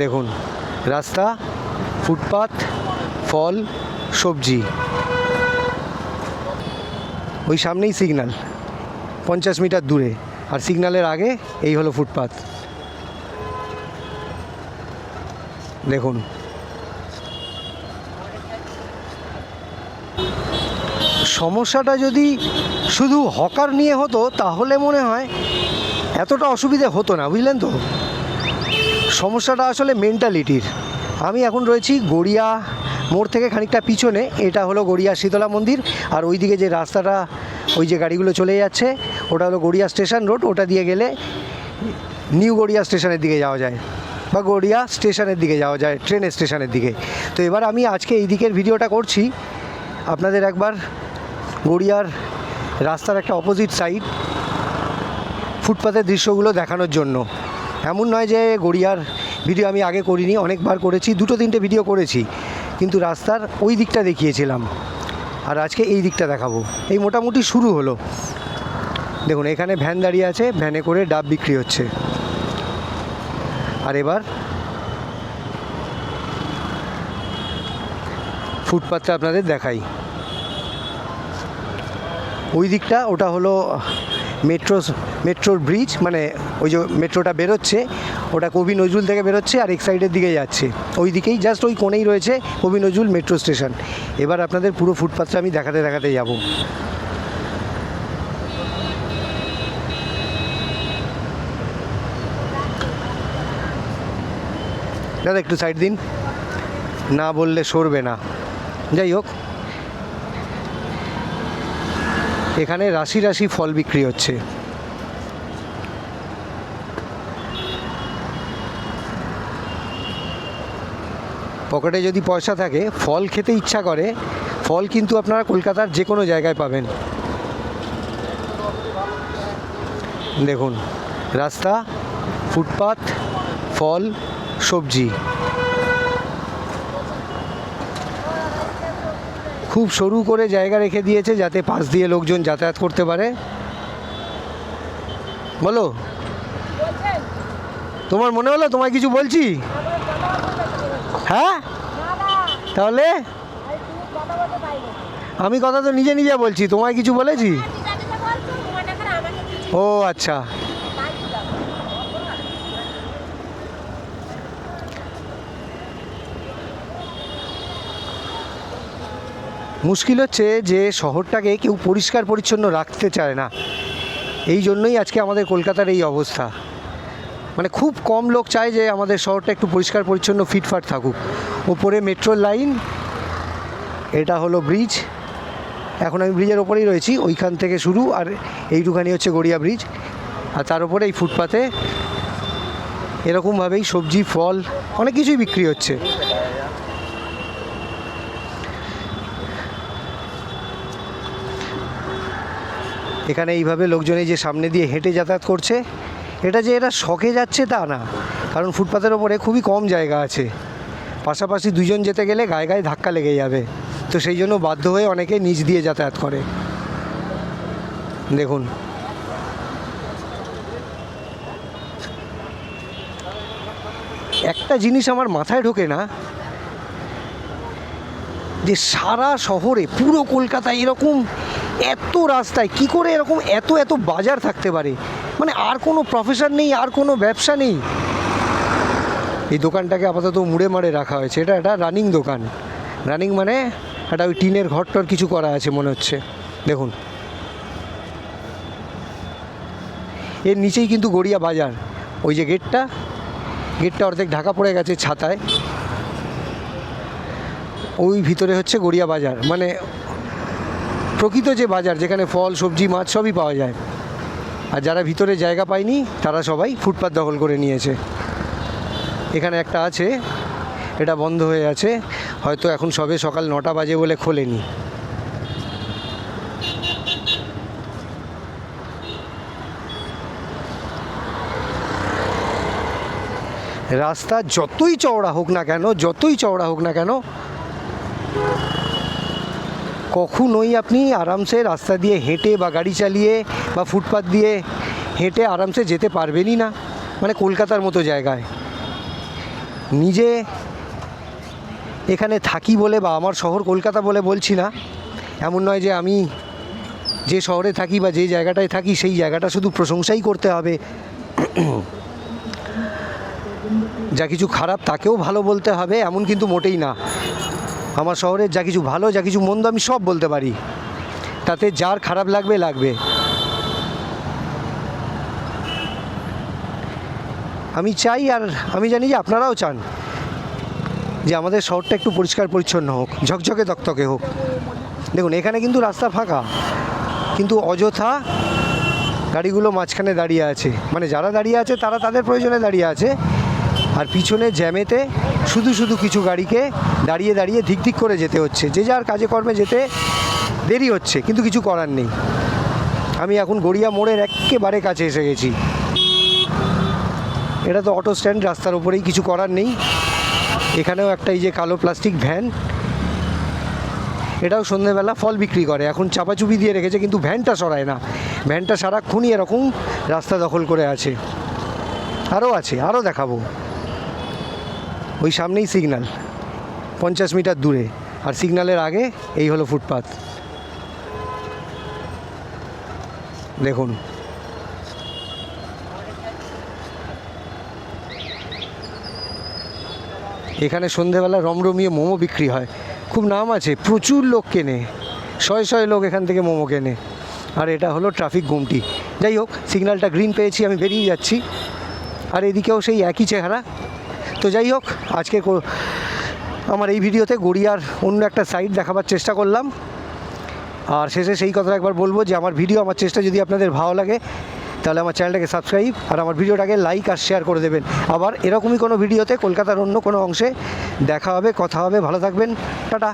দেখুন রাস্তা, ফুটপাথ, ফল, সবজি, ওই সামনেই সিগন্যাল 50 মিটার দূরে, আর সিগন্যালের আগে এই হলো ফুটপাথ। দেখুন সমস্যাটা যদি শুধু হকার নিয়ে হতো তাহলে মনে হয় এতটা অসুবিধে হতো না, বুঝলেন তো। সমস্যাটা আসলে মেন্টালিটির। আমি এখন রয়েছি গড়িয়া মোড় থেকে খানিকটা পিছনে, এটা হলো গড়িয়া শীতলা মন্দির, আর ওইদিকে যে রাস্তাটা ওই যে গাড়িগুলো চলে যাচ্ছে ওটা হলো গড়িয়া স্টেশন রোড। ওটা দিয়ে গেলে নিউ গড়িয়া স্টেশনের দিকে যাওয়া যায় বা গড়িয়া স্টেশনের দিকে যাওয়া যায়, ট্রেন স্টেশনের দিকে। তো এবার আমি আজকে এই দিকের ভিডিওটা করছি আপনাদের একবার গড়িয়ার রাস্তার একটা অপোজিট সাইড ফুটপাথের দৃশ্যগুলো দেখানোর জন্য। এমন নয় যে গড়িয়ার ভিডিও আমি আগে করিনি, অনেকবার করেছি, 2-3টে ভিডিও করেছি, কিন্তু রাস্তার ওই দিকটা দেখিয়েছিলাম, আর আজকে এই দিকটা দেখাবো। এই মোটামুটি শুরু হলো। দেখুন এখানে ভ্যান দাঁড়িয়ে আছে, ভ্যানে করে ডাব বিক্রি হচ্ছে। আর এবার ফুটপাথটা আপনাদের দেখাই। ওই দিকটা ওটা হলো মেট্রোর ব্রিজ, মানে ওই যে মেট্রোটা বেরোচ্ছে ওটা কবি নজরুল থেকে বেরোচ্ছে আর এক সাইডের দিকে যাচ্ছে, ওই দিকেই জাস্ট ওই কোণেই রয়েছে কবি নজরুল মেট্রো স্টেশন। এবার আপনাদের পুরো ফুটপাথটা আমি দেখাতে দেখাতে যাব। দাদা একটু সাইড দিন, না বললে সরবে না। যাই হোক, এখানে রাশি রাশি ফল বিক্রি হচ্ছে। পকেটে যদি পয়সা থাকে, ফল খেতে ইচ্ছা করে, ফল কিন্তু আপনারা কলকাতার যে কোনো জায়গায় পাবেন। দেখুন রাস্তা, ফুটপাথ, ফল, সবজি, খুব সরু করে জায়গা রেখে দিয়েছে যাতে পাশ দিয়ে লোকজন যাতায়াত করতে পারে। বলো, তোমার মনে হলো তোমায় কিছু বলছি? হ্যাঁ, তাহলে আমি কথা তো নিজে নিজে বলছি, তোমায় কিছু বলেছি? ও আচ্ছা, মুশকিল হচ্ছে যে শহরটাকে কেউ পরিষ্কার পরিচ্ছন্ন রাখতে চায় না, এই জন্যই আজকে আমাদের কলকাতার এই অবস্থা। মানে খুব কম লোক চায় যে আমাদের শহরটা একটু পরিষ্কার পরিচ্ছন্ন ফিটফাট থাকুক। ওপরে মেট্রোর লাইন, এটা হলো ব্রিজ, এখন আমি ব্রিজের ওপরেই রয়েছি, ওইখান থেকে শুরু, আর এইটুখানি হচ্ছে গড়িয়া ব্রিজ, আর তার উপরে এই ফুটপাথে এরকমভাবেই সবজি, ফল, অনেক কিছুই বিক্রি হচ্ছে। এখানে এইভাবে লোকজন এই যে সামনে দিয়ে হেঁটে যাতায়াত করছে, এটা যে এরা শখে যাচ্ছে তা না, কারণ ফুটপাথের ওপরে খুবই কম জায়গা আছে, পাশাপাশি দুজন যেতে গেলে গায়ে গায়ে ধাক্কা লেগে যাবে, তো সেই জন্য বাধ্য হয়ে অনেকে নিচ দিয়ে যাতায়াত করে। দেখুন একটা জিনিস আমার মাথায় ঢোকে না, যে সারা শহরে পুরো কলকাতায় এরকম এত রাস্তায় কি করে এরকম এত এত বাজার থাকতে পারে? মানে আর কোনো প্রফেশন নেই, আর কোনো ব্যবসা নেই। এই দোকানটাকে আপাতত মুড়ে মারে রাখা হয়েছে, এটা একটা রানিং দোকান। রানিং মানে একটা ওই টিনের ঘরটর কিছু করা আছে মনে হচ্ছে। দেখুন এর নিচেই কিন্তু গড়িয়া বাজার, ওই যে গেটটা অর্ধেক ঢাকা পড়ে গেছে ছাতায়, ওই ভিতরে হচ্ছে গড়িয়া বাজার, মানে প্রকৃত যে বাজার যেখানে ফল, সবজি, মাছ সবই পাওয়া যায়। আর যারা ভিতরে জায়গা পায়নি তারা সবাই ফুটপাথ দখল করে নিয়েছে। এখানে একটা আছে, এটা বন্ধ হয়ে আছে, হয়তো এখন সবে সকাল 9টা বাজে বলে খোলেনি। রাস্তা যতই চওড়া হোক না কেন, কখনোই আপনি আরামসে রাস্তা দিয়ে হেঁটে বা গাড়ি চালিয়ে বা ফুটপাথ দিয়ে হেঁটে আরামসে যেতে পারবেনই না। মানে কলকাতার মতো জায়গায়। নিজে এখানে থাকি বলে বা আমার শহর কলকাতা বলে বলছি না, এমন নয় যে আমি যে শহরে থাকি বা যে জায়গাটায় থাকি সেই জায়গাটা শুধু প্রশংসাই করতে হবে, যা কিছু খারাপ তাকেও ভালো বলতে হবে এমন কিন্তু মোটেই না। আমার শহরের যা কিছু ভালো যা কিছু মন্দ আমি সব বলতে পারি, তাতে যার খারাপ লাগবে লাগবে। আমি চাই, আর আমি জানি যে আপনারাও চান, যে আমাদের শহরটা একটু পরিষ্কার পরিচ্ছন্ন হোক, ঝকঝকে তকতকে হোক। দেখুন এখানে কিন্তু রাস্তা ফাঁকা, কিন্তু অযথা গাড়িগুলো মাঝখানে দাঁড়িয়ে আছে, মানে যারা দাঁড়িয়ে আছে তারা তাদের প্রয়োজনে দাঁড়িয়ে আছে, আর পিছনে জ্যামেতে শুধু শুধু কিছু গাড়িকে দাঁড়িয়ে দাঁড়িয়ে ধিক ধিক করে যেতে হচ্ছে। যে যার কাজে কর্মে যেতে দেরি হচ্ছে, কিন্তু কিছু করার নেই। আমি এখন গড়িয়া মোড়ের একেবারে কাছে এসে গেছি। এটা তো অটো স্ট্যান্ড, রাস্তার উপরেই, কিছু করার নেই। এখানেও একটা এই যে কালো প্লাস্টিক ভ্যান, এটাও সন্ধ্যেবেলা ফল বিক্রি করে, এখন চাপাচুপি দিয়ে রেখেছে, কিন্তু ভ্যানটা সরায় না। ভ্যানটা সারাক্ষণই এরকম রাস্তা দখল করে আছে। আরও আছে, আরও দেখাবো। ওই সামনেই সিগন্যাল 50 মিটার দূরে, আর সিগন্যালের আগে এই হলো ফুটপাথ। দেখুন এখানে সন্ধেবেলা রমরমিয়ে মোমো বিক্রি হয়, খুব নাম আছে, প্রচুর লোক কেনে, শয়ে শয়ে লোক এখান থেকে মোমো কেনে। আর এটা হলো ট্রাফিক গুমটি। যাই হোক, সিগন্যালটা গ্রিন পেয়েছি, আমি বেরিয়ে যাচ্ছি। আর এদিকেও সেই একই চেহারা। তো যাই হোক, আজকে আমার এই ভিডিওতে গড়িয়ার অন্য একটা সাইড দেখাবার চেষ্টা করলাম। আর শেষে সেই কথা একবার বলবো যে আমার ভিডিও, আমার চেষ্টা যদি আপনাদের ভালো লাগে তাহলে আমার চ্যানেলটাকে সাবস্ক্রাইব আর আমার ভিডিওটাকে লাইক আর শেয়ার করে দেবেন। আবার এরকমই কোনো ভিডিওতে কলকাতার অন্য কোনো অংশে দেখা হবে, কথা হবে। ভালো থাকবেন, টাটা।